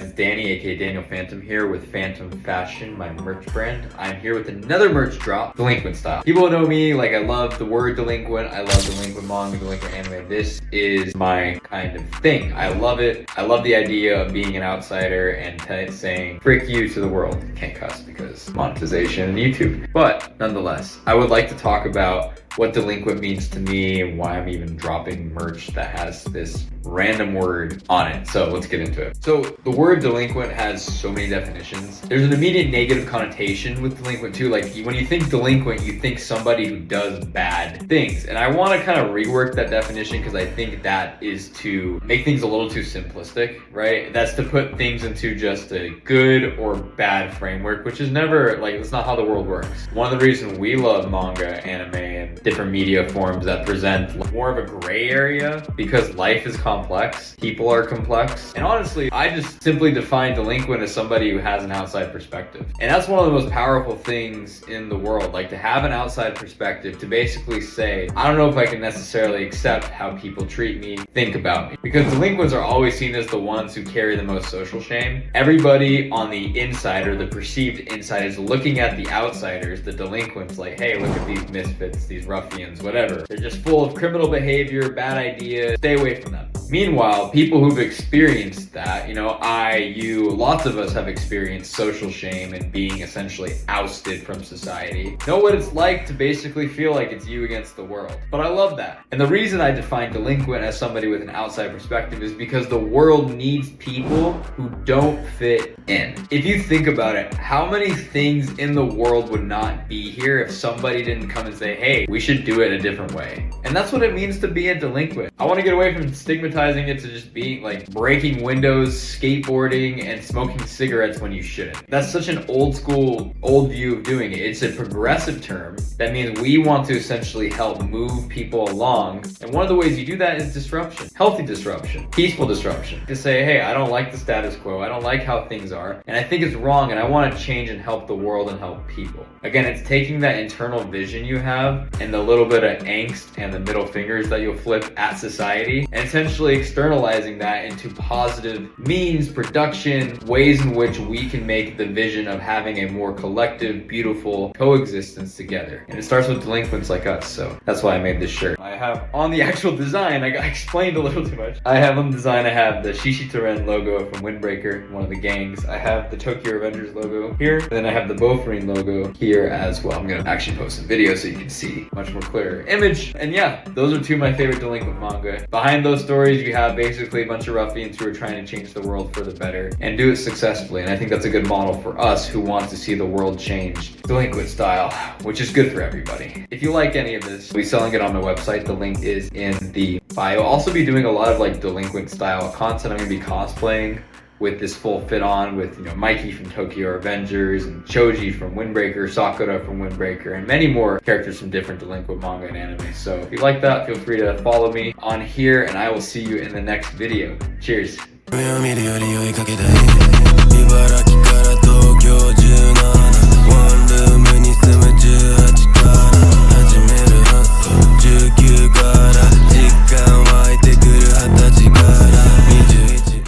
It's Danny, aka Daniel Phantom here with Phantom Fashion, my merch brand. I'm here with another merch drop, Delinquent style. People know me, like I love the word delinquent, I love delinquent manga, delinquent anime. This is my kind of thing. I love it. I love the idea of being an outsider and saying, frick you to the world. Can't cuss because monetization and YouTube. But nonetheless, I would like to talk about what delinquent means to me and why I'm even dropping merch that has this random word on it. So let's get into it. So the word delinquent has so many definitions. There's an immediate negative connotation with delinquent too. Like when you think delinquent, you think somebody who does bad things. And I want to kind of rework that definition because I think that is to make things a little too simplistic, right? That's to put things into just a good or bad framework, which is never, like, that's not how the world works. One of the reasons we love manga, anime, and different media forms that present more of a gray area because life is complex, people are complex, and honestly, I just simply define delinquent as somebody who has an outside perspective. And that's one of the most powerful things in the world, like to have an outside perspective, to basically say, I don't know if I can necessarily accept how people treat me, think about me. Because delinquents are always seen as the ones who carry the most social shame. Everybody on the inside, or the perceived inside, is looking at the outsiders, the delinquents, like, hey, look at these misfits, these ruffians, whatever. They're just full of criminal behavior, bad ideas, stay away from them. Meanwhile, people who've experienced that, you, lots of us have experienced social shame and being essentially ousted from society, know what it's like to basically feel like it's you against the world. But I love that. And the reason I define delinquent as somebody with an outside perspective is because the world needs people who don't fit in. If you think about it, how many things in the world would not be here if somebody didn't come and say, hey, we should do it a different way? And that's what it means to be a delinquent. I want to get away from stigmatizing it to just being like breaking windows, skateboarding, and smoking cigarettes when you shouldn't. That's such an old school, old view of doing it. It's a progressive term. That means we want to essentially help move people along. And one of the ways you do that is disruption. Healthy disruption. Peaceful disruption. To say, hey, I don't like the status quo. I don't like how things are. And I think it's wrong and I want to change and help the world and help people. Again, it's taking that internal vision you have and the little bit of angst and the middle fingers that you'll flip at society and essentially externalizing that into positive means, production, ways in which we can make the vision of having a more collective, beautiful coexistence together. And it starts with delinquents like us, so that's why I made this shirt. I have on the actual design, I explained a little too much. I have on the design, I have the Shishi Teren logo from Windbreaker, one of the gangs. I have the Tokyo Revengers logo here. Then I have the Bofreen logo here as well. I'm gonna actually post a video so you can see much more clearer image. And yeah, those are two of my favorite delinquent manga. Behind those stories, you have basically a bunch of ruffians who are trying to change the world for the better and do it successfully. And I think that's a good model for us who want to see the world change delinquent style, which is good for everybody. If you like any of this, we'll be selling it on my website. The link is in the bio. I'll also be doing a lot of like delinquent style content. I'm gonna be cosplaying with this full fit on with, Mikey from Tokyo Revengers and Choji from Windbreaker, Sakura from Windbreaker, and many more characters from different delinquent manga and anime. So if you like that, feel free to follow me on here and I will see you in the next video. Cheers.